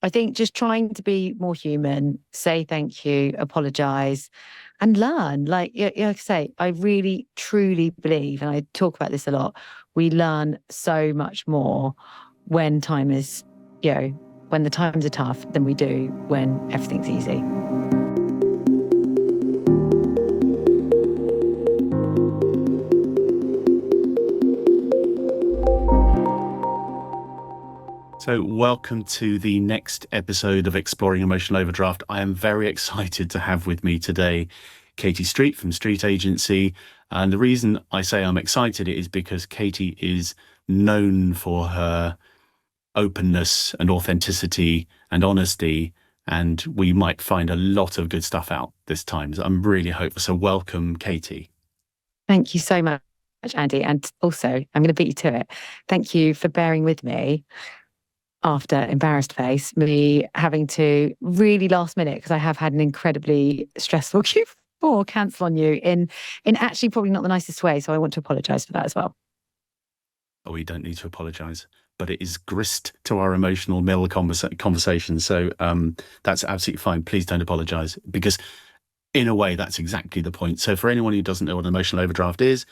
I think just trying to be more human, say thank you, apologize, and learn. Like I say, I really truly believe, and I talk about this a lot, we learn so much more when time is, when the times are tough than we do when everything's easy. So welcome to the next episode of Exploring Emotional Overdraft. I am very excited to have with me today Katie Street from Street Agency. And the reason I say I'm excited is because Katie is known for her openness and authenticity and honesty. And we might find a lot of good stuff out this time. So I'm really hopeful. So welcome, Katie. Thank you so much, Andy. And also, I'm going to beat you to it. Thank you for bearing with me after Embarrassed Face, me having to really last minute, because I have had an incredibly stressful Q4, cancel on you in actually probably not the nicest way. So I want to apologise for that as well. Oh, we don't need to apologise, but it is grist to our emotional mill conversation. So that's absolutely fine. Please don't apologise, because in a way, that's exactly the point. So for anyone who doesn't know what an emotional overdraft is,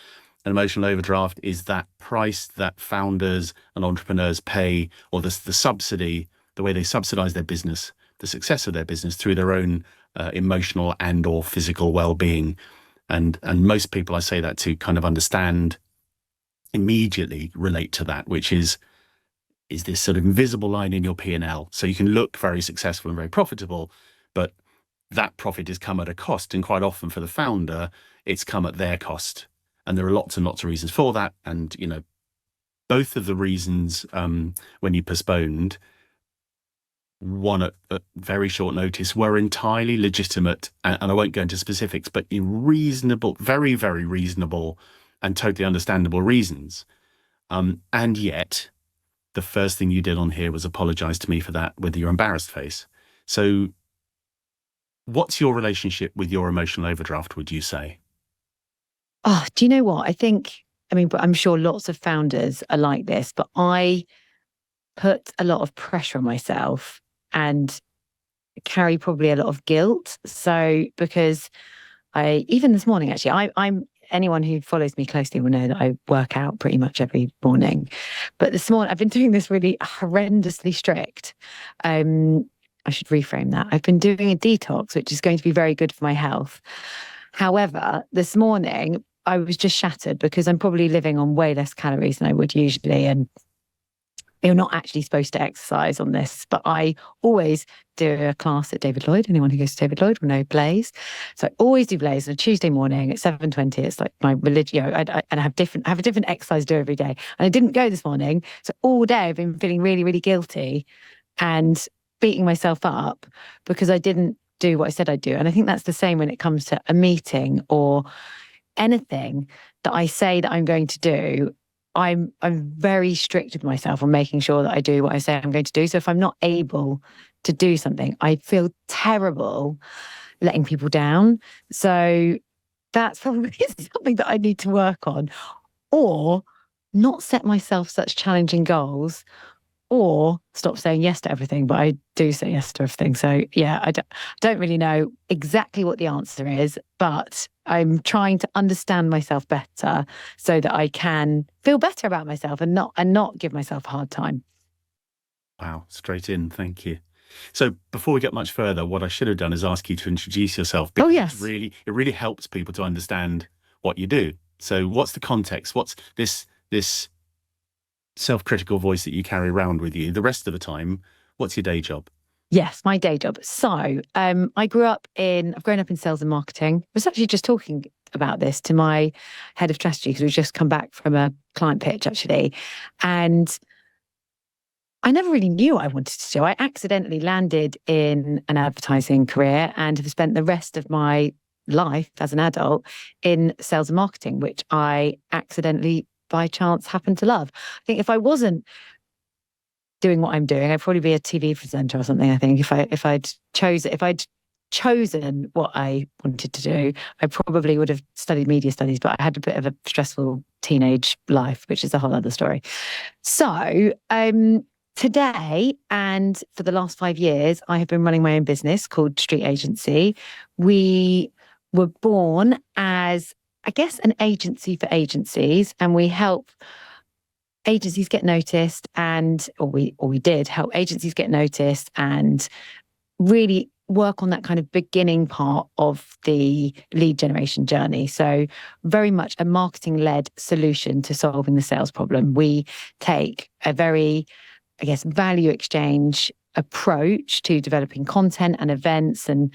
an emotional overdraft is that price that founders and entrepreneurs pay, or the subsidy, the way they subsidize their business, the success of their business through their own emotional and or physical well-being. And most people I say that to kind of understand, immediately relate to that, which is this sort of invisible line in your P&L. So you can look very successful and very profitable, but that profit has come at a cost. And quite often for the founder, it's come at their cost. And there are lots and lots of reasons for that. And, both of the reasons when you postponed, one at very short notice, were entirely legitimate. And I won't go into specifics, but in reasonable, very, very reasonable and totally understandable reasons. And yet, the first thing you did on here was apologize to me for that with your embarrassed face. So what's your relationship with your emotional overdraft, would you say? Oh, do you know what? I'm sure lots of founders are like this, but I put a lot of pressure on myself and carry probably a lot of guilt. So because even this morning, actually, I'm anyone who follows me closely will know that I work out pretty much every morning. But this morning, I've been doing this really horrendously strict. I should reframe that. I've been doing a detox, which is going to be very good for my health. However, this morning, I was just shattered because I'm probably living on way less calories than I would usually. And you're not actually supposed to exercise on this, but I always do a class at David Lloyd. Anyone who goes to David Lloyd will know Blaze. So I always do Blaze on a Tuesday morning at 7:20. It's like my religion, and I have a different exercise to do every day. And I didn't go this morning. So all day I've been feeling really, really guilty and beating myself up because I didn't do what I said I'd do. And I think that's the same when it comes to a meeting or anything that I say that I'm going to do. I'm very strict with myself on making sure that I do what I say I'm going to do. So if I'm not able to do something, I feel terrible letting people down. So that's probably something that I need to work on, or not set myself such challenging goals, or stop saying yes to everything. But I do say yes to everything. So yeah, I don't really know exactly what the answer is, but I'm trying to understand myself better so that I can feel better about myself and not give myself a hard time. Wow, straight in. Thank you. So before we get much further, what I should have done is ask you to introduce yourself. Oh, yes. It really helps people to understand what you do. So what's the context? What's this self-critical voice that you carry around with you the rest of the time? What's your day job? Yes, my day job. So I've grown up in sales and marketing. I was actually just talking about this to my head of strategy because we've just come back from a client pitch, actually. And I never really knew what I wanted to do. I accidentally landed in an advertising career and have spent the rest of my life as an adult in sales and marketing, which I accidentally, by chance, happened to love. I think if I wasn't doing what I'm doing, I'd probably be a TV presenter or something. I think if I'd chosen what I wanted to do, I probably would have studied media studies, but I had a bit of a stressful teenage life, which is a whole other story. So Today, and for the last 5 years, I have been running my own business called Street Agency. We were born as, I guess, an agency for agencies, and we help agencies get noticed, or we did help agencies get noticed and really work on that kind of beginning part of the lead generation journey. So very much a marketing led solution to solving the sales problem. We take a very, I guess, value exchange approach to developing content and events and,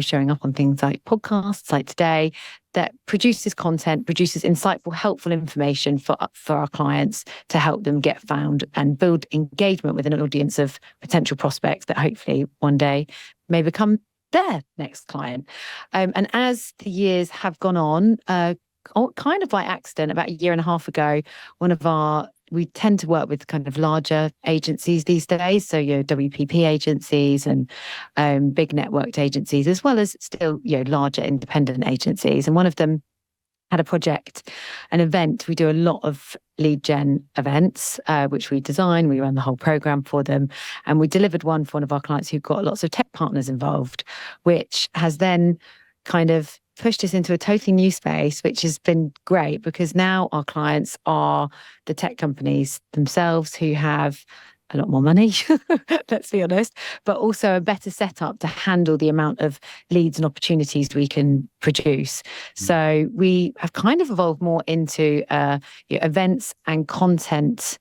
showing up on things like podcasts like today that produces content, produces insightful, helpful information for our clients to help them get found and build engagement with an audience of potential prospects that hopefully one day may become their next client. And as the years have gone on, kind of by accident, about a year and a half ago, we tend to work with kind of larger agencies these days. So, WPP agencies and big networked agencies, as well as still, larger independent agencies. And one of them had a project, an event. We do a lot of lead gen events, which we design. We run the whole program for them. And we delivered one for one of our clients who got lots of tech partners involved, which has then kind of pushed us into a totally new space, which has been great because now our clients are the tech companies themselves who have a lot more money, let's be honest, but also a better setup to handle the amount of leads and opportunities we can produce. So we have kind of evolved more into events and content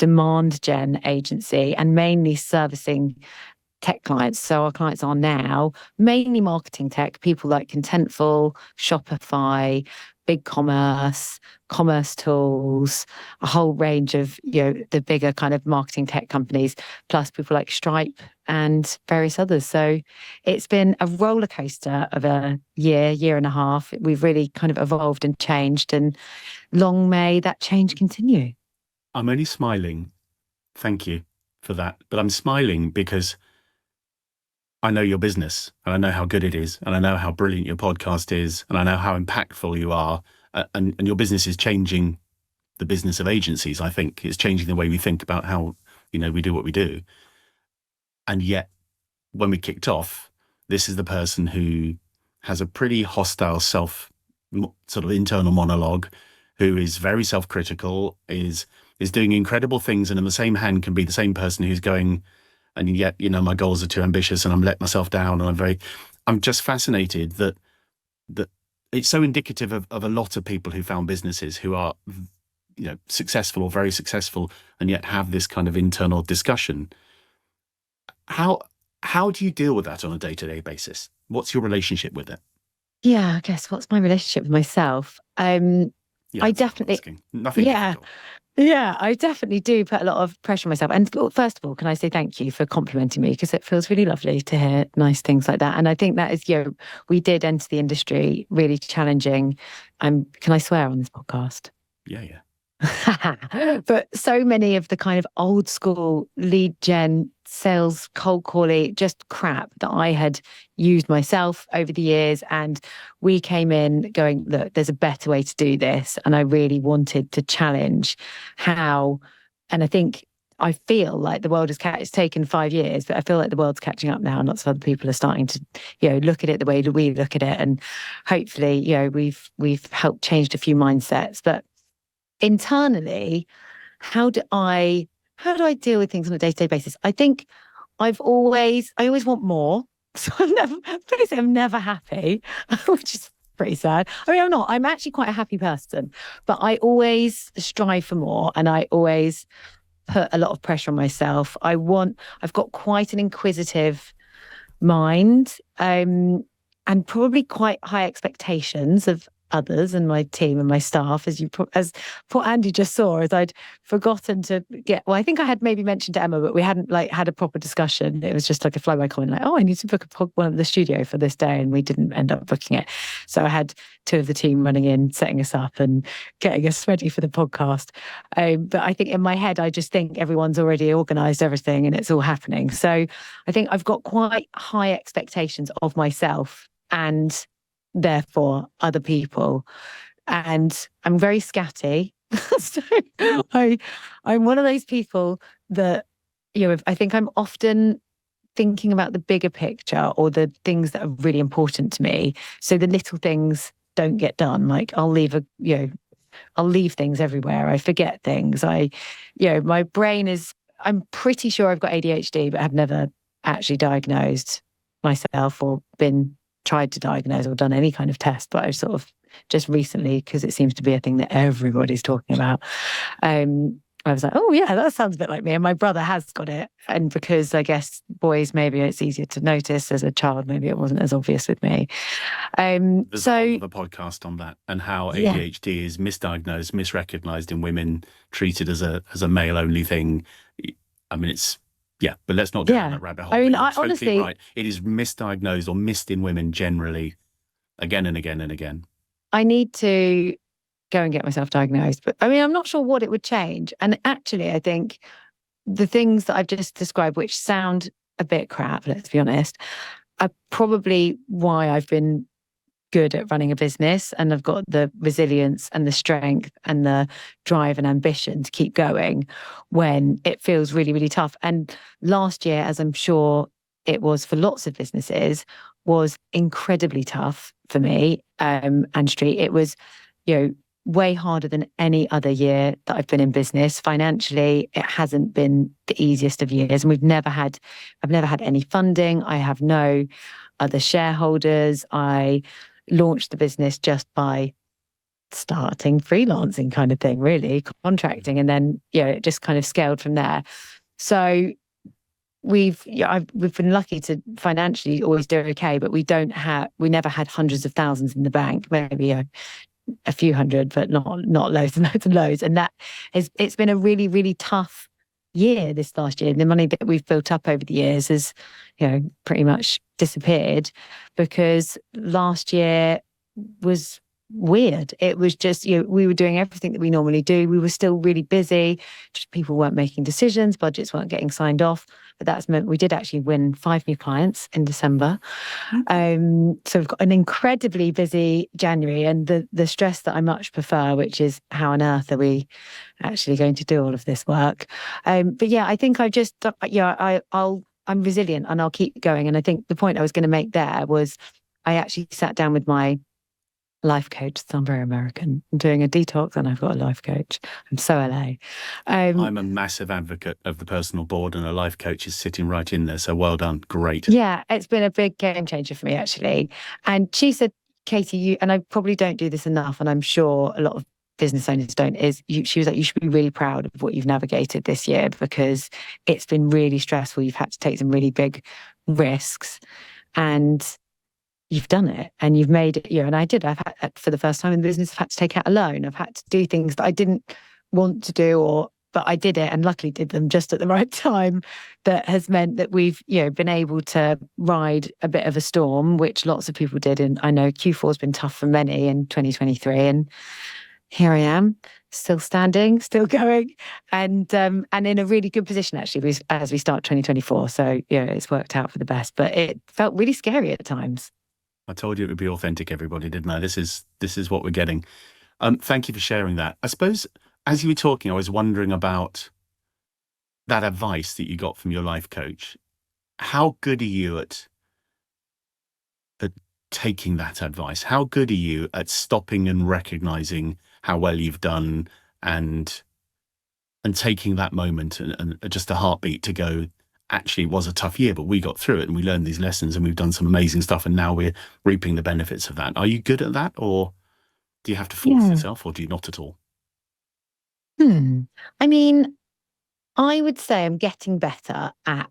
demand gen agency and mainly servicing tech clients. So our clients are now mainly marketing tech, people like Contentful, Shopify, BigCommerce, Commerce Tools, a whole range of, the bigger kind of marketing tech companies, plus people like Stripe and various others. So it's been a roller coaster of a year and a half. We've really kind of evolved and changed, and long may that change continue. I'm only smiling. Thank you for that. But I'm smiling because I know your business and I know how good it is and I know how brilliant your podcast is and I know how impactful you are. And your business is changing the business of agencies. I think it's changing the way we think about how, we do what we do. And yet when we kicked off, this is the person who has a pretty hostile sort of internal monologue, who is very self-critical, is doing incredible things. And in the same hand can be the same person who's going, and yet, my goals are too ambitious and I'm letting myself down. And I'm just fascinated that it's so indicative of a lot of people who found businesses who are, successful or very successful and yet have this kind of internal discussion. How do you deal with that on a day-to-day basis? What's your relationship with it? Yeah, I guess what's my relationship with myself? I definitely, nothing difficult. Yeah, I definitely do put a lot of pressure on myself. And first of all, can I say thank you for complimenting me, because it feels really lovely to hear nice things like that. And I think that is, we did enter the industry really challenging. Can I swear on this podcast? Yeah. But so many of the kind of old school lead gen sales, cold calling, just crap that I had used myself over the years. And we came in going, look, there's a better way to do this. And I really wanted to challenge how, and I feel like the world it's taken 5 years, but I feel like the world's catching up now and lots of other people are starting to, look at it the way that we look at it. And hopefully, we've helped change a few mindsets. But internally, how do I deal with things on a day-to-day basis? I think I always want more. So I'm never happy, which is pretty sad. I mean, I'm actually quite a happy person, but I always strive for more and I always put a lot of pressure on myself. I've got quite an inquisitive mind, and probably quite high expectations of others and my team and my staff, as poor Andy just saw, as I'd forgotten to I think I had maybe mentioned to Emma, but we hadn't had a proper discussion. It was just like a fly-by comment, I need to book one at the studio for this day, and we didn't end up booking it. So I had 2 of the team running in, setting us up and getting us ready for the podcast. But I think in my head, I just think everyone's already organised everything and it's all happening. So I think I've got quite high expectations of myself and therefore other people, and I'm very scatty. So I'm one of those people that I think I'm often thinking about the bigger picture or the things that are really important to me. So the little things don't get done. Like I'll leave things everywhere. I forget things. My brain is, I'm pretty sure I've got ADHD, but I've never actually diagnosed myself or been tried to diagnose or done any kind of test. But I've sort of just recently, because it seems to be a thing that everybody's talking about, I was like, oh yeah, that sounds a bit like me. And my brother has got it. And because I guess boys, maybe it's easier to notice as a child, maybe it wasn't as obvious with me. There's a So whole other podcast on that and how yeah, ADHD is misdiagnosed, misrecognized in women, treated as a male only thing. I mean, but let's not go down yeah. that rabbit hole. I But mean, you're I totally honestly, right. It is misdiagnosed or missed in women generally, again and again and again. I need to go and get myself diagnosed. But I mean, I'm not sure what it would change. And actually, I think the things that I've just described, which sound a bit crap, let's be honest, are probably why I've been good at running a business and I've got the resilience and the strength and the drive and ambition to keep going when it feels really, really tough. And last year, as I'm sure it was for lots of businesses, was incredibly tough for me and Street. It was, you know, way harder than any other year that I've been in business. Financially, it hasn't been the easiest of years. And I've never had any funding. I have no other shareholders. I launched the business just by starting freelancing kind of thing, really, contracting. And then, it just kind of scaled from there. So we've been lucky to financially always do okay, but we never had hundreds of thousands in the bank, maybe a few hundred, but not loads and loads and loads. And it's been a really, really tough year this last year. The money that we've built up over the years has, pretty much disappeared because last year was weird. It was just, we were doing everything that we normally do. We were still really busy. Just people weren't making decisions, budgets weren't getting signed off. But that's meant we did actually win 5 new clients in December. So we've got an incredibly busy January, and the stress that I much prefer, which is how on earth are we actually going to do all of this work? But yeah, I think I'm resilient and I'll keep going. And I think the point I was going to make there was I actually sat down with my life coach. So I'm very American. I'm doing a detox and I've got a life coach. I'm so LA. I'm a massive advocate of the personal board, and a life coach is sitting right in there. So well done. Great. Yeah, it's been a big game changer for me, actually. And she said, Katie, and I probably don't do this enough, and I'm sure a lot of business owners don't, she was like, you should be really proud of what you've navigated this year because it's been really stressful. You've had to take some really big risks and you've done it and you've made it, and I did. I've had, for the first time in the business, I've had to take out a loan. I've had to do things that I didn't want to do, but I did it and luckily did them just at the right time. That has meant that we've, been able to ride a bit of a storm, which lots of people did. And I know Q4 has been tough for many in 2023. And here I am, still standing, still going, and in a really good position actually as we start 2024. So it's worked out for the best, but it felt really scary at times. I told you it would be authentic, everybody, didn't I? This is what we're getting. Thank you for sharing that. I suppose as you were talking, I was wondering about that advice that you got from your life coach. How good are you at taking that advice? How good are you at stopping and recognizing how well you've done and taking that moment and just a heartbeat to go, actually, it was a tough year, but we got through it and we learned these lessons and we've done some amazing stuff and now we're reaping the benefits of that. Are you good at that, or do you have to force yourself, or do you not at all? I mean, I would say I'm getting better and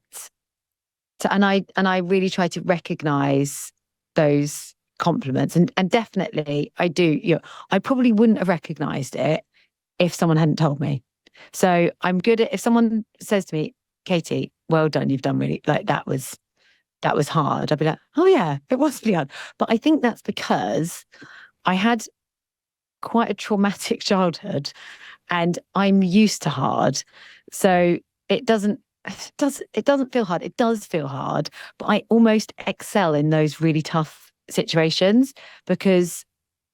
I really try to recognize those compliments and definitely I do. I probably wouldn't have recognized it if someone hadn't told me. So I'm good at, if someone says to me, Katie, well done, you've done really, like that was hard. I'd be like, oh yeah, it was really hard. But I think that's because I had quite a traumatic childhood and I'm used to hard. So it doesn't feel hard. It does feel hard, but I almost excel in those really tough situations because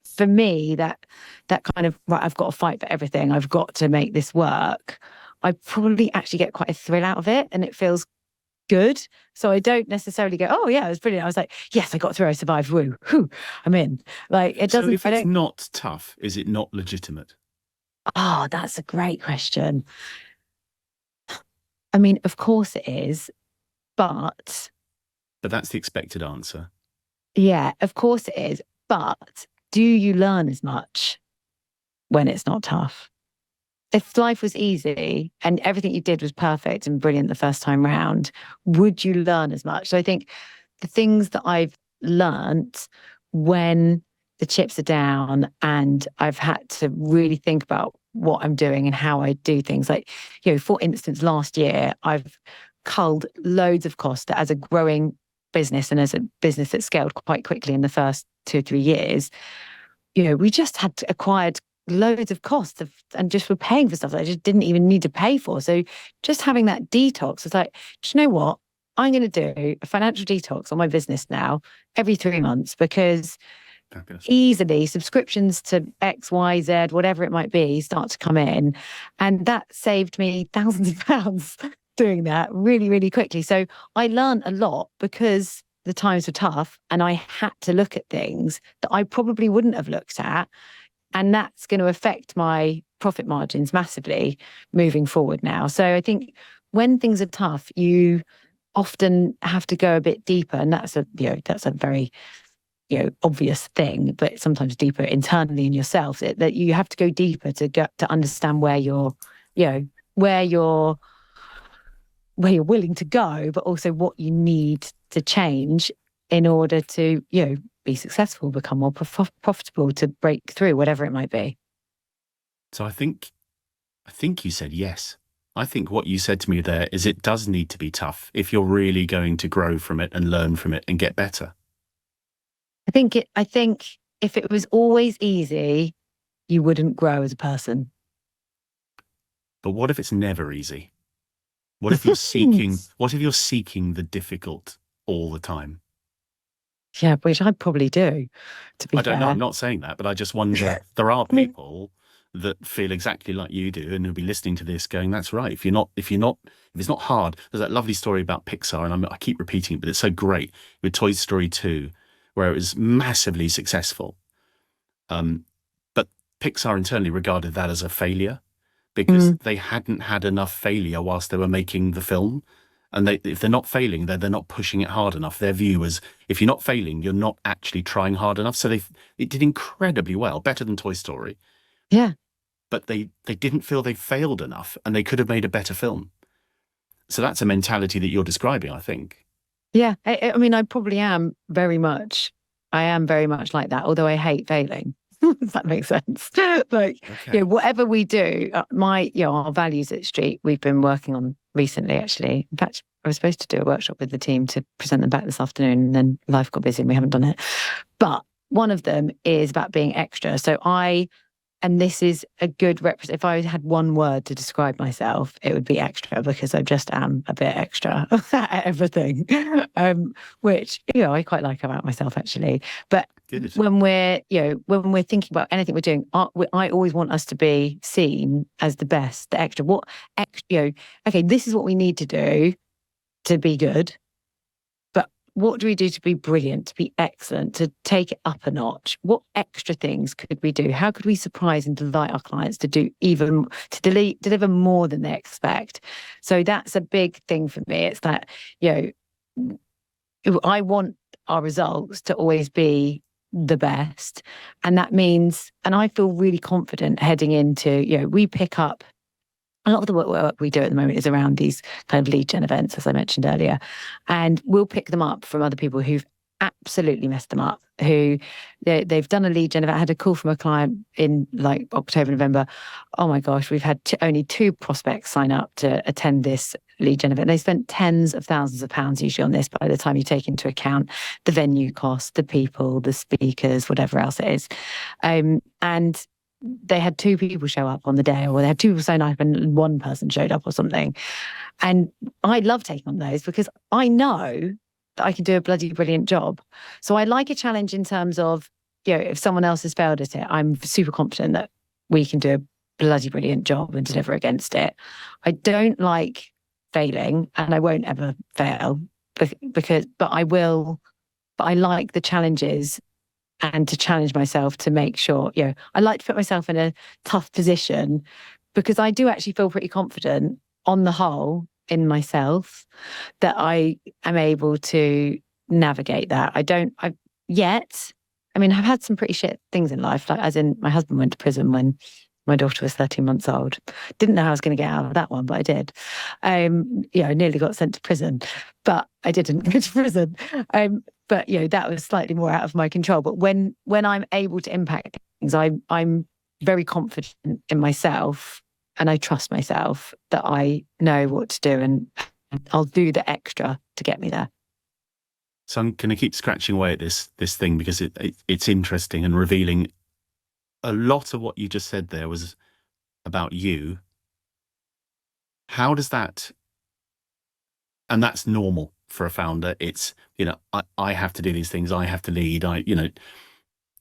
for me, that kind of, right, I've got to fight for everything. I've got to make this work. I probably actually get quite a thrill out of it, and it feels good. So I don't necessarily go, oh yeah, it was brilliant. I was like, yes, I got through, I survived, woo, whew, I'm in. Like it So doesn't, if I it's don't, not tough, is it not legitimate? oh, that's a great question. I mean, of course it is, but But that's the expected answer. yeah, of course it is. But do you learn as much when it's not tough? If life was easy and everything you did was perfect and brilliant the first time round, would you learn as much? So I think the things that I've learnt when the chips are down and I've had to really think about what I'm doing and how I do things. Like, for instance, last year I've culled loads of cost as a growing business and as a business that scaled quite quickly in the first 2 or 3 years. We just had acquired loads of costs and just were paying for stuff that I just didn't even need to pay for. So just having that detox was like, do you know what? I'm going to do a financial detox on my business now every 3 months, because Fabulous. easily subscriptions to X, Y, Z, whatever it might be, start to come in. And that saved me thousands of pounds doing that really, really quickly. So I learned a lot because the times were tough and I had to look at things that I probably wouldn't have looked at. And that's going to affect my profit margins massively moving forward now. So I think when things are tough, you often have to go a bit deeper. And that's a very obvious thing, but sometimes deeper internally in yourself, that you have to go deeper to understand where you know, where you're where you're willing to go, but also what you need to change in order to, be successful, become more profitable, to break through, whatever it might be. So I think you said yes. I think what you said to me there is it does need to be tough if you're really going to grow from it and learn from it and get better. I think if it was always easy, you wouldn't grow as a person. But what if it's never easy? What if you're seeking the difficult all the time? Yeah, which I probably do, to be I don't know. I'm fair. not saying that, but I just wonder, there are I mean, people that feel exactly like you do and who'll be listening to this going, that's right. If it's not hard, there's that lovely story about Pixar, and I keep repeating it, but it's so great, with Toy Story 2, where it was massively successful. Um, but Pixar internally regarded that as a failure because mm, they hadn't had enough failure whilst they were making the film. And if they're not failing, they're not pushing it hard enough. Their view was, if you're not failing, you're not actually trying hard enough. So it did incredibly well, better than Toy Story. yeah. But they didn't feel they failed enough, and they could have made a better film. So that's a mentality that you're describing, I think. Yeah, I mean, I am very much like that, although I hate failing. Does that make sense? Like, Okay. whatever we do, our values at Street, we've been working on recently, actually. In fact, I was supposed to do a workshop with the team to present them back this afternoon, and then life got busy and we haven't done it. But one of them is about being extra. And this is a good represent. If I had one word to describe myself, it would be extra, because I just am a bit extra at everything, which I quite like about myself, actually. But Good. when we're thinking about anything we're doing, I always want us to be seen as the best, the extra. What extra? Okay, this is what we need to do to be good. But what do we do to be brilliant, to be excellent, to take it up a notch? What extra things could we do? How could we surprise and delight our clients to deliver more than they expect? So that's a big thing for me. It's that, I want our results to always be the best. And that means, and I feel really confident heading into, we pick up a lot of the work we do at the moment is around these kind of lead gen events, as I mentioned earlier. And we'll pick them up from other people who've absolutely messed them up, who they've done a lead gen event. I had a call from a client in like October, November. Oh my gosh, we've had only 2 prospects sign up to attend this lead gen event. They spent tens of thousands of pounds usually on this by the time you take into account the venue cost, the people, the speakers, whatever else it is. And they had 2 people show up on the day, or they had 2 people sign up and 1 person showed up or something. And I love taking on those because I know that I can do a bloody brilliant job. So I like a challenge in terms of, if someone else has failed at it, I'm super confident that we can do bloody brilliant job and deliver against it. I don't like failing, and I won't ever fail but I like the challenges and to challenge myself to make sure, I like to put myself in a tough position because I do actually feel pretty confident on the whole in myself that I am able to navigate that. I've yet, I mean, I've had some pretty shit things in life, like as in my husband went to prison when my daughter was 13 months old. Didn't know how I was going to get out of that one, but I did. I nearly got sent to prison, but I didn't go to prison. But that was slightly more out of my control. But when I'm able to impact things, I'm very confident in myself, and I trust myself that I know what to do, and I'll do the extra to get me there. So I'm going to keep scratching away at this thing because it's interesting and revealing. A lot of what you just said there was about you. How does that, and that's normal for a founder. It's, I have to do these things. I have to lead.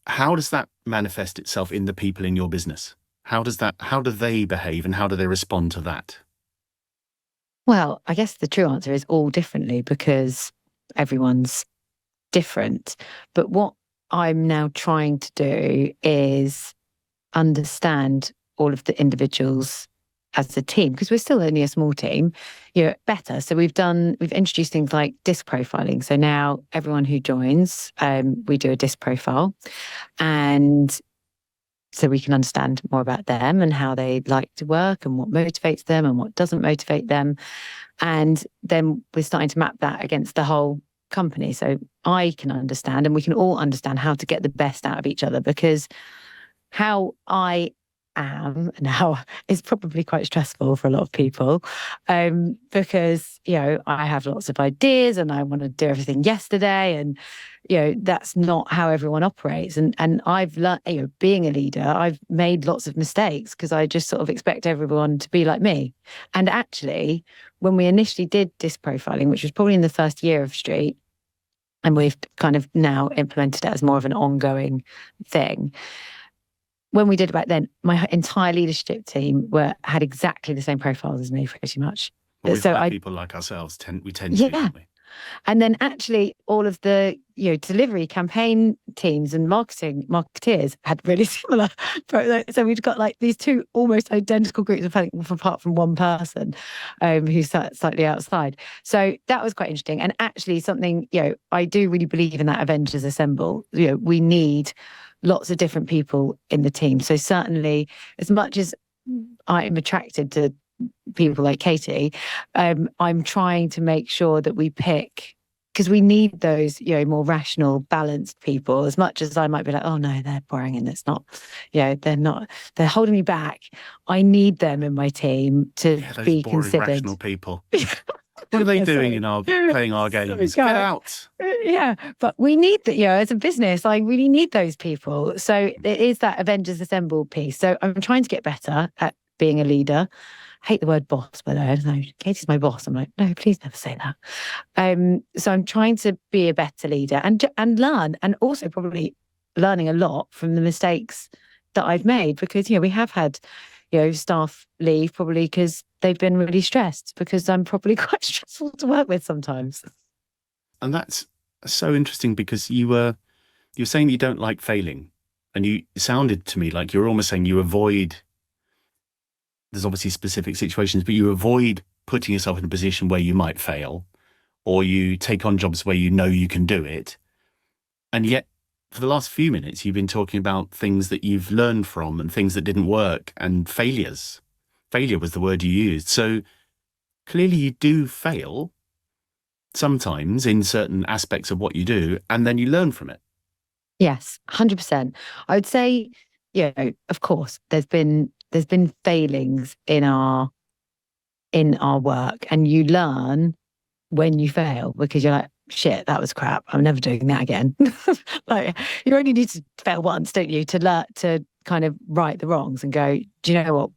How does that manifest itself in the people in your business? How do they behave and how do they respond to that? Well, I guess the true answer is all differently because everyone's different. But what I'm now trying to do is understand all of the individuals as a team, because we're still only a small team, better. So we've introduced things like disc profiling. So now everyone who joins, we do a disc profile, and so we can understand more about them and how they like to work and what motivates them and what doesn't motivate them. And then we're starting to map that against the whole company. So I can understand, and we can all understand how to get the best out of each other, because how I am now is probably quite stressful for a lot of people, because I have lots of ideas and I want to do everything yesterday, and that's not how everyone operates. And I've learned, being a leader, I've made lots of mistakes because I just sort of expect everyone to be like me. And actually, when we initially did disc profiling, which was probably in the first year of Street, and we've kind of now implemented it as more of an ongoing thing. When we did it back then, my entire leadership team had exactly the same profiles as me, pretty much. Well, people like ourselves we tend to, don't we? And then actually all of the delivery campaign teams and marketeers had really similar. So we've got like these two almost identical groups of apart from one person who's slightly outside. So that was quite interesting. And actually something, I do really believe in that Avengers Assemble. We need lots of different people in the team. So certainly, as much as I'm attracted to people like Katie, I'm trying to make sure that we pick, because we need those, more rational, balanced people. As much as I might be like, oh no, they're boring and it's not, they're holding me back. I need them in my team to be boring, considered. Rational people. What are they doing playing our games? Get out. Yeah, but we need that, as a business, I really need those people. So it is that Avengers Assemble piece. So I'm trying to get better at being a leader. I hate the word boss, by the way. I don't know. Katie's my boss. I'm like, no, please never say that. So I'm trying to be a better leader and learn, and also probably learning a lot from the mistakes that I've made, because, we have had, staff leave probably because they've been really stressed, because I'm probably quite stressful to work with sometimes. And that's so interesting, because you're saying that you don't like failing, and it sounded to me like you're almost saying you avoid. There's obviously specific situations, but you avoid putting yourself in a position where you might fail, or you take on jobs where you can do it. And yet, for the last few minutes, you've been talking about things that you've learned from and things that didn't work, and failures. Failure was the word you used. So clearly you do fail sometimes in certain aspects of what you do, and then you learn from it. Yes, 100%. I would say, of course, there's been failings in our work, and you learn when you fail, because you're like, shit, that was crap. I'm never doing that again. Like, you only need to fail once, don't you, to learn, to kind of right the wrongs and go, do you know what?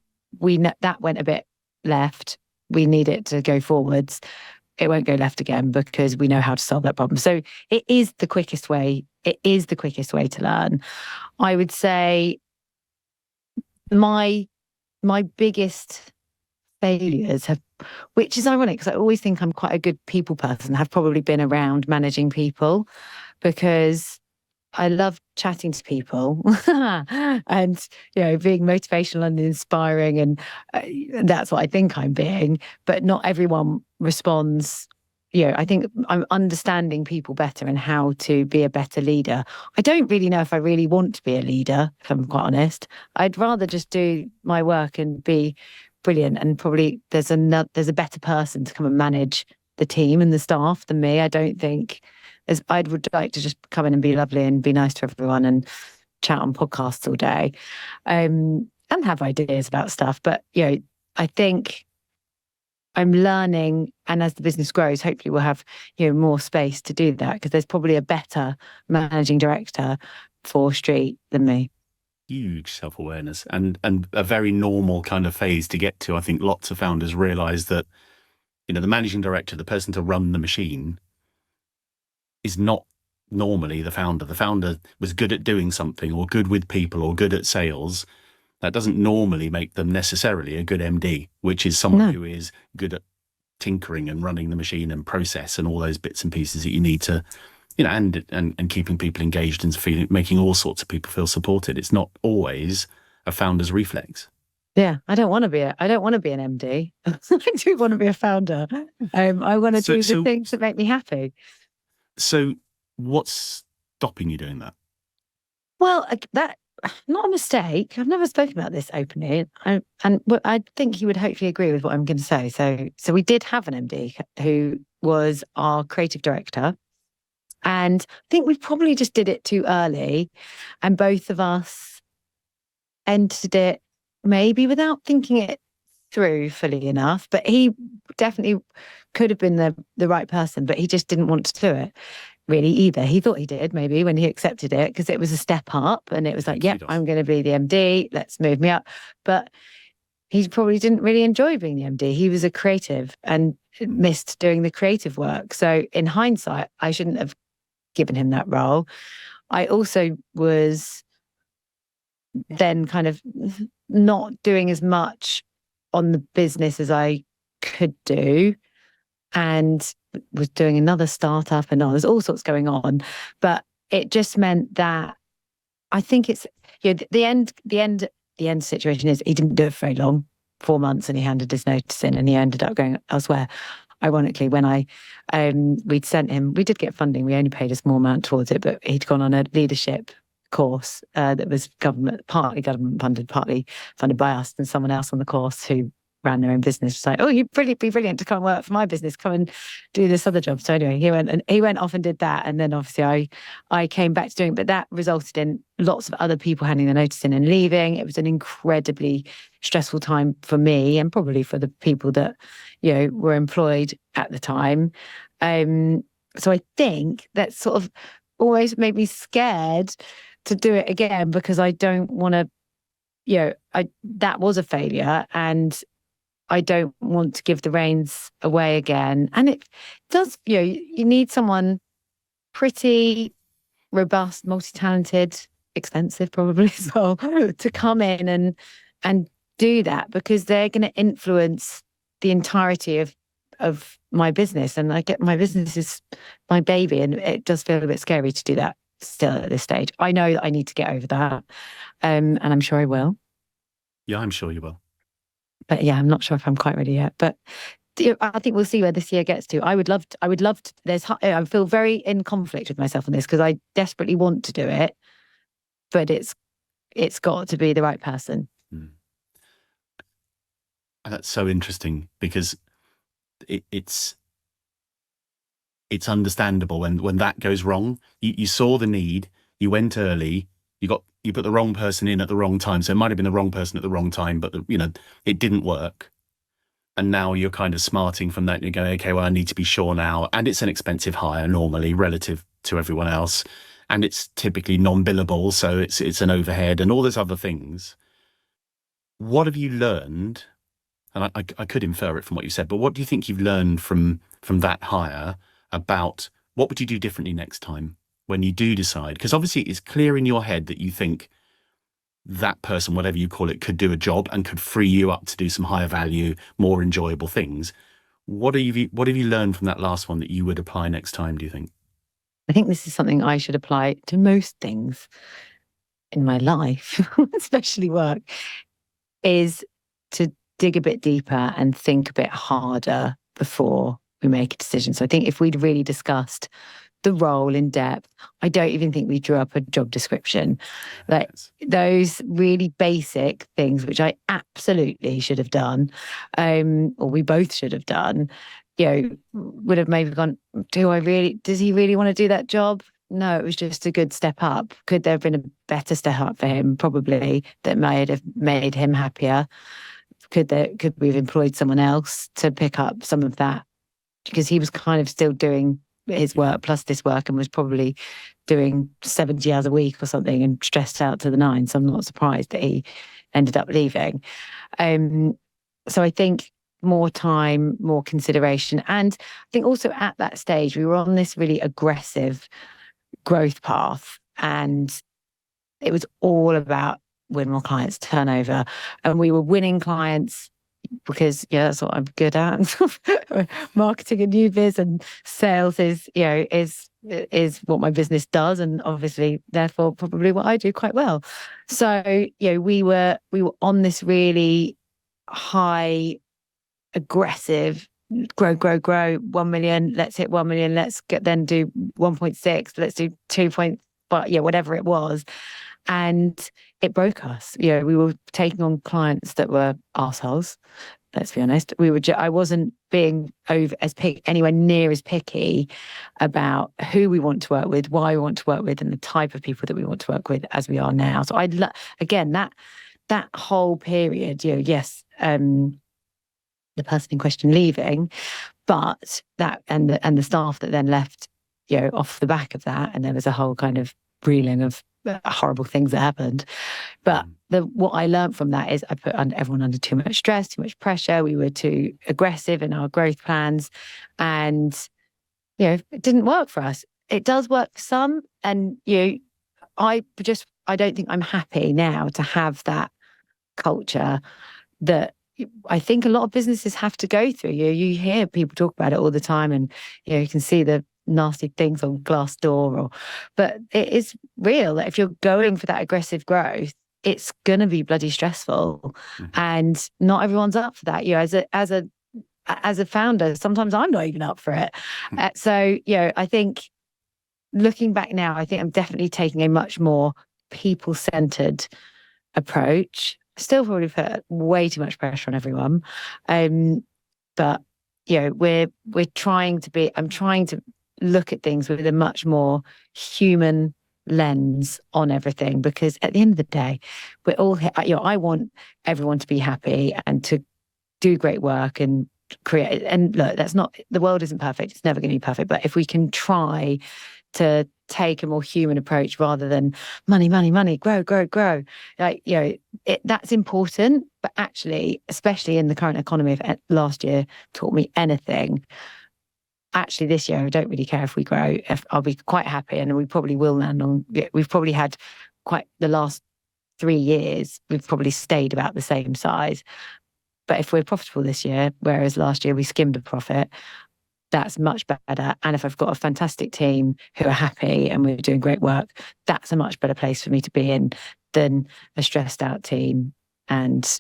That went a bit left. We need it to go forwards. It won't go left again because we know how to solve that problem. So it is the quickest way. It is the quickest way to learn. I would say my my biggest failures have, which is ironic because I always think I'm quite a good people person, have probably been around managing people because I love chatting to people and, being motivational and inspiring. And that's what I think I'm being, but not everyone responds. I think I'm understanding people better and how to be a better leader. I don't really know if I really want to be a leader, if I'm quite honest. I'd rather just do my work and be brilliant. And probably there's a better person to come and manage the team and the staff than me. I don't think I would like to just come in and be lovely and be nice to everyone and chat on podcasts all day, and have ideas about stuff. But I think I'm learning, and as the business grows, hopefully we'll have more space to do that because there's probably a better managing director for Street than me. Huge self-awareness and a very normal kind of phase to get to. I think lots of founders realize that, the managing director, the person to run the machine, is not normally the founder. The founder was good at doing something or good with people or good at sales. That doesn't normally make them necessarily a good MD, which is someone who is good at tinkering and running the machine and process and all those bits and pieces that you need to, and keeping people engaged and making all sorts of people feel supported. It's not always a founder's reflex. Yeah, I don't want to be an MD. I do want to be a founder. I want to do the things that make me happy. So what's stopping you doing that? Well, that not a mistake. I've never spoken about this openly, and I think he would hopefully agree with what I'm going to say. So we did have an MD who was our creative director, and I think we probably just did it too early, and both of us entered it maybe without thinking it through fully enough. But he definitely could have been the right person, but he just didn't want to do it really either. He thought he did maybe when he accepted it because it was a step up and it was like, yep, I'm going to be the MD. Let's move me up. But he probably didn't really enjoy being the MD. He was a creative and missed doing the creative work. So in hindsight, I shouldn't have given him that role. I also was then kind of not doing as much on the business as I could do, and was doing another startup, and there's all sorts going on. But it just meant that I think it's the end situation is he didn't do it for very long, 4 months, and he handed his notice in and he ended up going elsewhere. Ironically, when we'd sent him, we did get funding. We only paid a small amount towards it, but he'd gone on a leadership course that was partly government funded, partly funded by us, and someone else on the course who ran their own business was like, oh, you'd be brilliant to come and work for my business, come and do this other job. So anyway, he went off and did that, and then obviously I came back to doing it, but that resulted in lots of other people handing their notice in and leaving. It was an incredibly stressful time for me and probably for the people that were employed at the time. So I think that sort of always made me scared to do it again because I don't want to, that was a failure and I don't want to give the reins away again. And it does, you need someone pretty robust, multi-talented, expensive probably as well, to come in and do that because they're going to influence the entirety of my business. And my business is my baby, and it does feel a bit scary to do that still at this stage. I know that I need to get over that, and I'm sure I will. Yeah, I'm sure you will. But yeah, I'm not sure if I'm quite ready yet. But I think we'll see where this year gets to. I would love to. I feel very in conflict with myself on this because I desperately want to do it, but it's got to be the right person. And that's so interesting because it's understandable when that goes wrong. You saw the need, you went early, you put the wrong person in at the wrong time. So it might have been the wrong person at the wrong time, but it didn't work. And now you're kind of smarting from that. You're going, okay, well, I need to be sure now. And it's an expensive hire normally relative to everyone else. And it's typically non-billable. So it's an overhead and all those other things. What have you learned? And I could infer it from what you said, but what do you think you've learned from that hire about what would you do differently next time when you do decide? Because obviously it's clear in your head that you think that person, whatever you call it, could do a job and could free you up to do some higher value, more enjoyable things. What have you learned from that last one that you would apply next time, do you think? I think this is something I should apply to most things in my life, especially work, is to dig a bit deeper and think a bit harder before we make a decision. So I think if we'd really discussed the role in depth, I don't even think we drew up a job description. Like Yes. those really basic things, which I absolutely should have done, or we both should have done, would have maybe gone, does he really want to do that job? No, it was just a good step up. Could there have been a better step up for him? Probably, that might have made him happier. Could we have employed someone else to pick up some of that? Because he was kind of still doing his Yeah. work plus this work and was probably doing 70 hours a week or something and stressed out to the nines. So I'm not surprised that he ended up leaving. So I think more time, more consideration. And I think also at that stage, we were on this really aggressive growth path, and it was all about win more clients, turnover. And we were winning clients because that's what I'm good at. Marketing and new biz and sales is what my business does, and obviously therefore probably what I do quite well. So we were on this really high aggressive grow 1 million, let's hit 1 million, let's then do 1.6, let's do 2.5, whatever it was. And it broke us. We were taking on clients that were assholes. Let's be honest. I wasn't being anywhere near as picky about who we want to work with, why we want to work with, and the type of people that we want to work with as we are now. So again, that whole period, yes, the person in question leaving, but that and the staff that then left, off the back of that, and there was a whole kind of reeling of horrible things that happened. But what I learned from that is I put everyone under too much stress, too much pressure. We were too aggressive in our growth plans, and it didn't work for us. It does work for some, and I don't think I'm happy now to have that culture that I think a lot of businesses have to go through. You hear people talk about it all the time, and you can see the nasty things on Glassdoor, but it is real that if you're going for that aggressive growth, it's gonna be bloody stressful, and not everyone's up for that. As a founder, sometimes I'm not even up for it. So I think looking back now, I think I'm definitely taking a much more people-centered approach. Still probably put way too much pressure on everyone. But we're trying to be, I'm trying to look at things with a much more human lens on everything, because at the end of the day, we're all here. I want everyone to be happy and to do great work and create. And look, the world isn't perfect. It's never going to be perfect. But if we can try to take a more human approach rather than money, grow. That's important. But actually, especially in the current economy, if last year taught me anything, actually this year I don't really care if we grow. I'll be quite happy, and we probably will land on. We've probably had quite the last 3 years. We've probably stayed about the same size. But if we're profitable this year, whereas last year we skimmed a profit, that's much better. And if I've got a fantastic team who are happy and we're doing great work, that's a much better place for me to be in than a stressed out team and,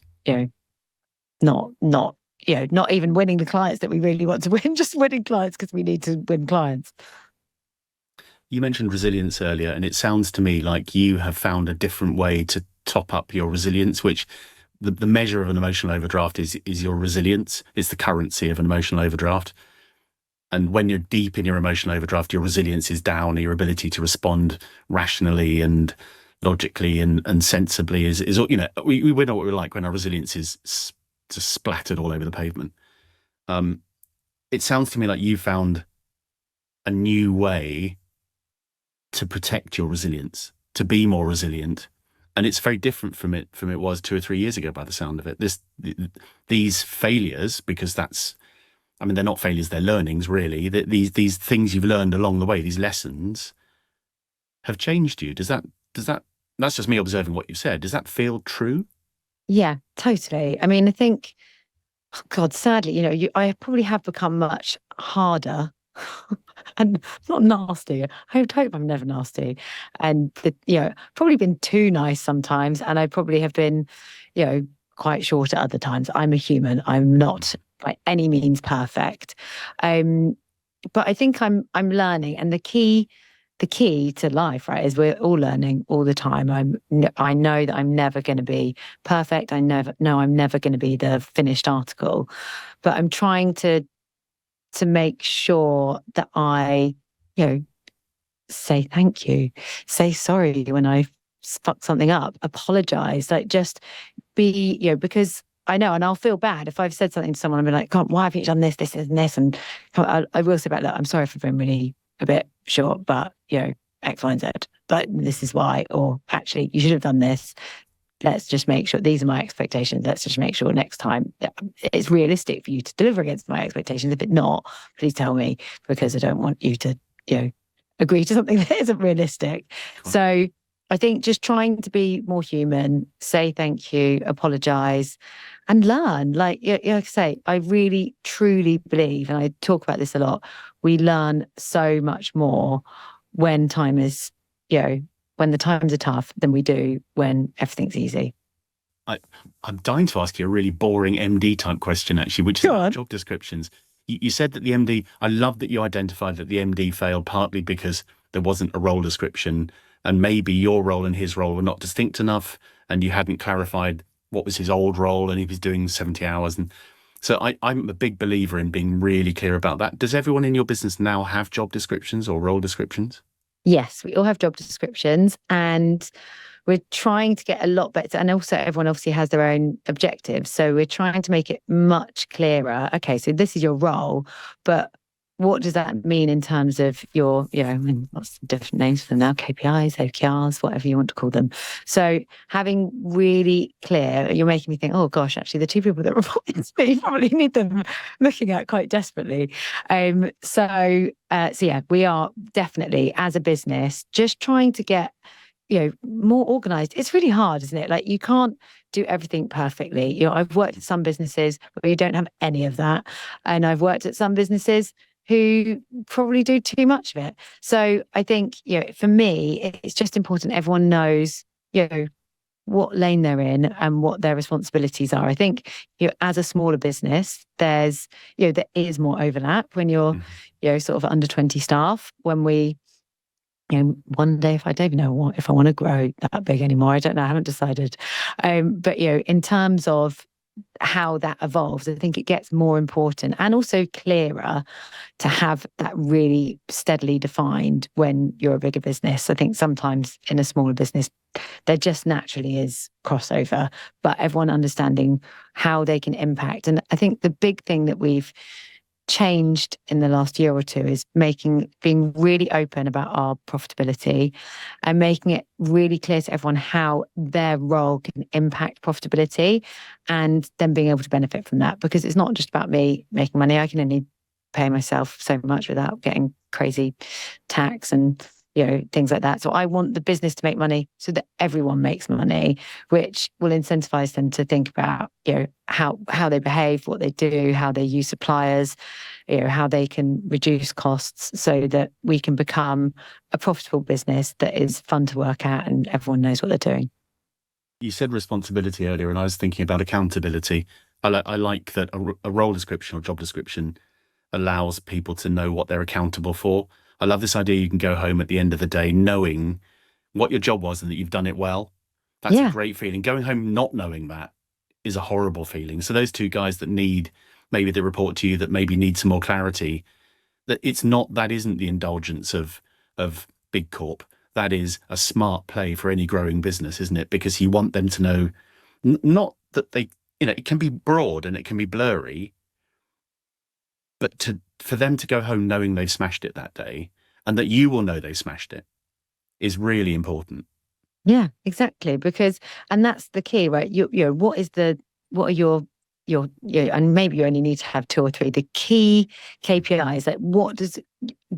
not even winning the clients that we really want to win, just winning clients because we need to win clients. You mentioned resilience earlier, and it sounds to me like you have found a different way to top up your resilience, which the measure of an emotional overdraft is your resilience. It's the currency of an emotional overdraft. And when you're deep in your emotional overdraft, your resilience is down, and your ability to respond rationally and logically and sensibly is we know what we're like when our resilience is just splattered all over the pavement. It sounds to me like you found a new way to protect your resilience, to be more resilient. And it's very different from it was 2 or 3 years ago by the sound of it. These failures, because they're not failures, they're learnings, really. These things you've learned along the way, these lessons, have changed you. Does that That's just me observing what you said. Does that feel true? Yeah, totally. I mean, I think, oh God, sadly, I probably have become much harder and not nasty. I would hope I'm never nasty. And, probably been too nice sometimes. And I probably have been, quite short at other times. I'm a human. I'm not by any means perfect. Um, but I think I'm learning. And the key to life, right, is we're all learning all the time. I know that I'm never going to be perfect. I never know I'm never going to be the finished article, but I'm trying to make sure that I, you know, say thank you, say sorry when I fuck something up, apologize, like just be, because I know, and I'll feel bad if I've said something to someone and be like, God, why haven't you done this, this, and this? And I will say back, look, I'm sorry if I've been really a bit short, but X, Y, and Z. But this is why, or actually, you should have done this. Let's just make sure these are my expectations. Let's just make sure next time it's realistic for you to deliver against my expectations. If it's not, please tell me, because I don't want you to, agree to something that isn't realistic. Cool. So I think just trying to be more human, say thank you, apologize, and learn. Like I say, I really truly believe, and I talk about this a lot, we learn so much more when time is, when the times are tough than we do when everything's easy. I'm dying to ask you a really boring MD type question, actually, which is about job descriptions. You said that the MD, I love that you identified that the MD failed partly because there wasn't a role description, and maybe your role and his role were not distinct enough, and you hadn't clarified what was his old role, and he was doing 70 hours. And so I'm a big believer in being really clear about that. Does everyone in your business now have job descriptions or role descriptions? Yes, we all have job descriptions, and we're trying to get a lot better. And also, everyone obviously has their own objectives. So we're trying to make it much clearer. Okay, so this is your role, but what does that mean in terms of your, lots of different names for them now, KPIs, OKRs, whatever you want to call them. So having really clear, you're making me think, oh gosh, actually the two people that report to me probably need them looking at quite desperately. So yeah, we are definitely, as a business, just trying to get more organized. It's really hard, isn't it? Like, you can't do everything perfectly. I've worked at some businesses where you don't have any of that, and I've worked at some businesses who probably do too much of it. So I think, for me, it's just important everyone knows, what lane they're in and what their responsibilities are. I think, as a smaller business, there is more overlap when you're, sort of under 20 staff. When we, one day, if I don't even know if I want to grow that big anymore, I don't know, I haven't decided. But in terms of how that evolves, I think it gets more important and also clearer to have that really steadily defined when you're a bigger business. I think sometimes in a smaller business, there just naturally is crossover, but everyone understanding how they can impact. And I think the big thing that we've changed in the last year or two is being really open about our profitability and making it really clear to everyone how their role can impact profitability, and then being able to benefit from that, because it's not just about me making money. I can only pay myself so much without getting crazy tax and things like that. So I want the business to make money so that everyone makes money, which will incentivize them to think about, how they behave, what they do, how they use suppliers, how they can reduce costs so that we can become a profitable business that is fun to work at and everyone knows what they're doing. You said responsibility earlier, and I was thinking about accountability. I like that a role description or job description allows people to know what they're accountable for. I love this idea you can go home at the end of the day knowing what your job was and that you've done it well. That's a great feeling. Going home not knowing that is a horrible feeling. So those two guys that maybe they report to you that maybe need some more clarity, that isn't the indulgence of big corp. That is a smart play for any growing business, isn't it? Because you want them to know, not that they, it can be broad and it can be blurry, but for them to go home knowing they've smashed it that day and that you will know they smashed it is really important. Yeah, exactly. And that's the key, right? What are your, and maybe you only need to have 2 or 3. The key KPIs, like what does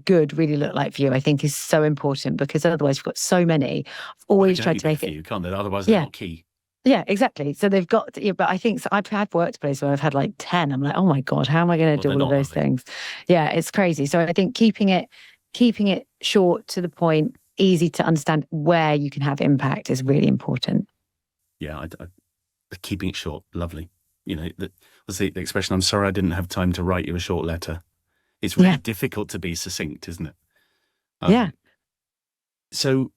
good really look like for you, I think is so important, because otherwise you've got so many. I've always tried to make it. You can't, otherwise they're not key. Yeah, exactly. So they've got, but I think so I've had workplaces where I've had like 10. I'm like, oh my God, how am I going to do all of those things? Yeah, it's crazy. So I think keeping it short, to the point, easy to understand where you can have impact is really important. Yeah, keeping it short, lovely. What's the expression? I'm sorry I didn't have time to write you a short letter. It's really difficult to be succinct, isn't it? Yeah. So,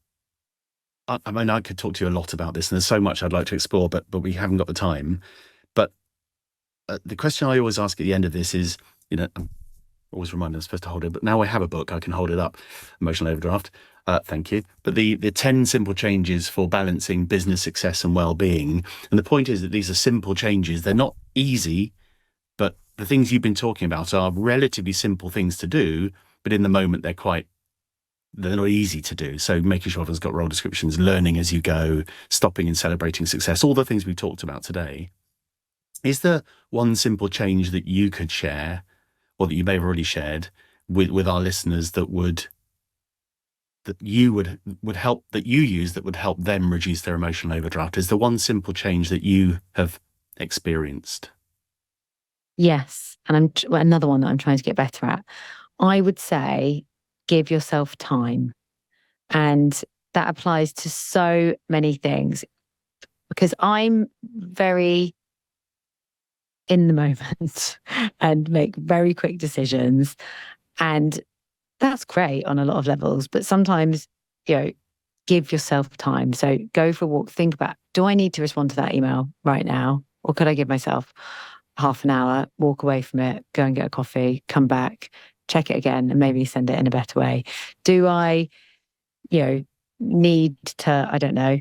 I mean, I could talk to you a lot about this, and there's so much I'd like to explore, but we haven't got the time. But the question I always ask at the end of this is, I'm always reminded I'm supposed to hold it, but now I have a book, I can hold it up. Emotional Overdraft. Thank you. But the 10 simple changes for balancing business success and well-being. And the point is that these are simple changes. They're not easy, but the things you've been talking about are relatively simple things to do, but in the moment they're not easy to do. So making sure everyone's got role descriptions, learning as you go, stopping and celebrating success, all the things we've talked about today. Is there one simple change that you could share, or that you may have already shared with our listeners, that you use that would help them reduce their emotional overdraft? Is there one simple change that you have experienced? Yes. And another one that I'm trying to get better at. I would say give yourself time. And that applies to so many things, because I'm very in the moment and make very quick decisions. And that's great on a lot of levels. But sometimes, give yourself time. So go for a walk, think about, do I need to respond to that email right now? Or could I give myself half an hour, walk away from it, go and get a coffee, come back, check it again, and maybe send it in a better way? Do I, need to, I don't know,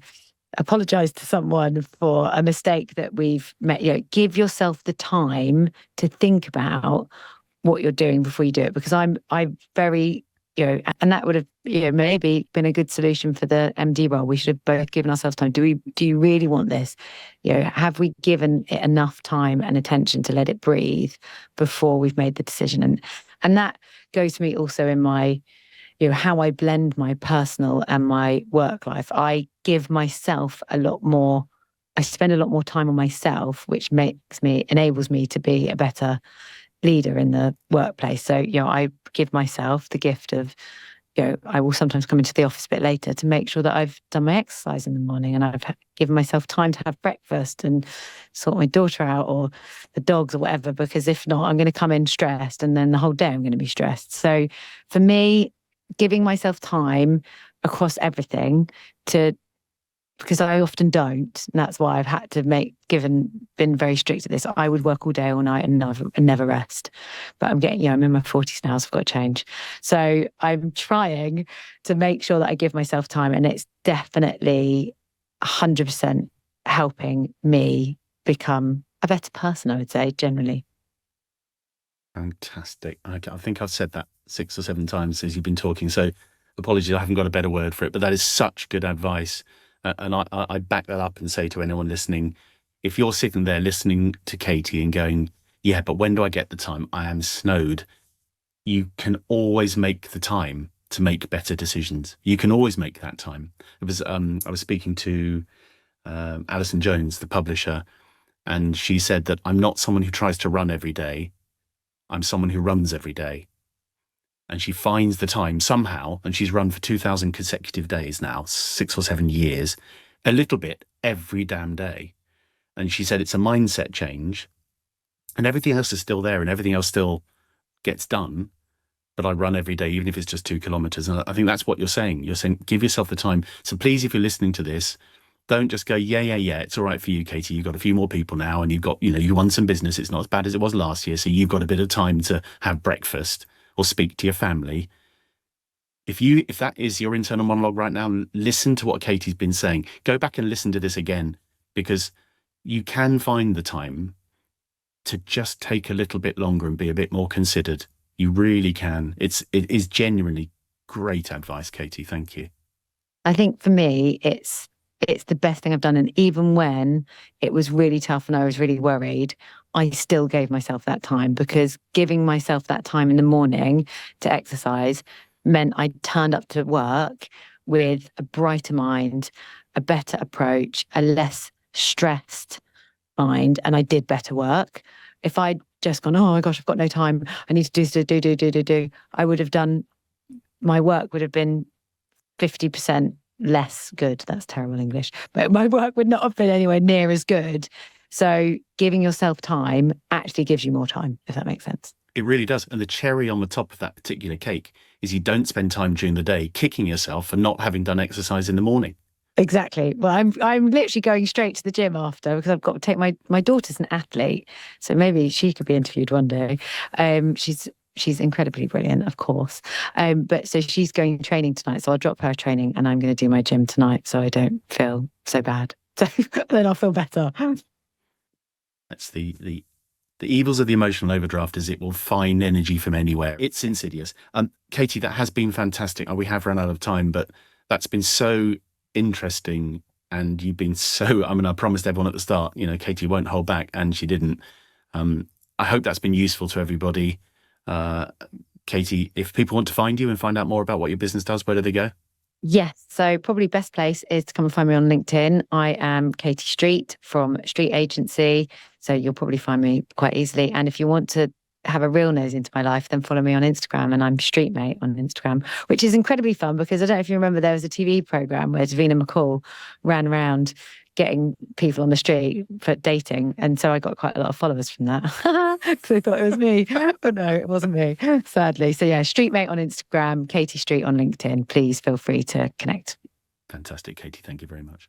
apologize to someone for a mistake that we've made? Give yourself the time to think about what you're doing before you do it, because I'm very, and that would have, maybe been a good solution for the MD role. We should have both given ourselves time. Do you really want this? Have we given it enough time and attention to let it breathe before we've made the decision? And that goes to me also in my, how I blend my personal and my work life. I give myself I spend a lot more time on myself, which enables me to be a better leader in the workplace. So, I give myself the gift of, I will sometimes come into the office a bit later to make sure that I've done my exercise in the morning, and I've given myself time to have breakfast and sort my daughter out or the dogs or whatever, because if not, I'm going to come in stressed, and then the whole day I'm going to be stressed. So for me, giving myself time across everything, because I often don't. And that's why I've had to been very strict at this. I would work all day, all night, and never rest. But I'm I'm in my 40s now, so I've got to change. So I'm trying to make sure that I give myself time, and it's definitely 100% helping me become a better person, I would say, generally. Fantastic. I think I've said that 6 or 7 times since you've been talking. So apologies, I haven't got a better word for it, but that is such good advice. And I back that up and say to anyone listening, if you're sitting there listening to Katie and going, yeah, but when do I get the time? I am snowed. You can always make the time to make better decisions. You can always make that time. I was speaking to Alison Jones, the publisher, and she said that I'm not someone who tries to run every day. I'm someone who runs every day. And she finds the time somehow, and she's run for 2,000 consecutive days now, 6 or 7 years, a little bit every damn day. And she said it's a mindset change, and everything else is still there, and everything else still gets done. But I run every day, even if it's just 2 kilometers. And I think that's what you're saying. You're saying, give yourself the time. So please, if you're listening to this, don't just go, yeah, it's all right for you, Katie. You've got a few more people now, and you've got, you won some business. It's not as bad as it was last year. So you've got a bit of time to have breakfast or speak to your family. If that is your internal monologue right now, listen to what Katie's been saying. Go back and listen to this again, because you can find the time to just take a little bit longer and be a bit more considered. You really can. It is genuinely great advice, Katie. Thank you. I think for me, it's it's the best thing I've done. And even when it was really tough and I was really worried, I still gave myself that time, because giving myself that time in the morning to exercise meant I turned up to work with a brighter mind, a better approach, a less stressed mind, and I did better work. If I'd just gone, oh my gosh, I've got no time, I need to do, I would have done, my work would have been 50% less good. That's terrible English, but my work would not have been anywhere near as good. So giving yourself time actually gives you more time, if that makes sense. It really does. And the cherry on the top of that particular cake is you don't spend time during the day kicking yourself for not having done exercise in the morning. Exactly. Well, I'm literally going straight to the gym after, because I've got to take my daughter's an athlete, so maybe she could be interviewed one day. She's incredibly brilliant, of course. But so she's going training tonight, so I'll drop her training and I'm going to do my gym tonight, so I don't feel so bad. So then I'll feel better. That's the evils of the emotional overdraft, is it will find energy from anywhere. It's insidious. Katie, that has been fantastic. We have run out of time, but that's been so interesting, and you've been so, I mean, I promised everyone at the start, Katie won't hold back, and she didn't. I hope that's been useful to everybody. Katie, if people want to find you and find out more about what your business does, where do they go? Yes. So probably best place is to come and find me on LinkedIn. I am Katie Street from Street Agency. So you'll probably find me quite easily. And if you want to have a real nose into my life, then follow me on Instagram, and I'm Streetmate on Instagram, which is incredibly fun, because I don't know if you remember, there was a TV program where Davina McCall ran around getting people on the street for dating, and so I got quite a lot of followers from that. So they thought it was me, but no, it wasn't me, sadly. So yeah, Streetmate on Instagram, Katie Street on LinkedIn. Please feel free to connect. Fantastic, Katie. Thank you very much.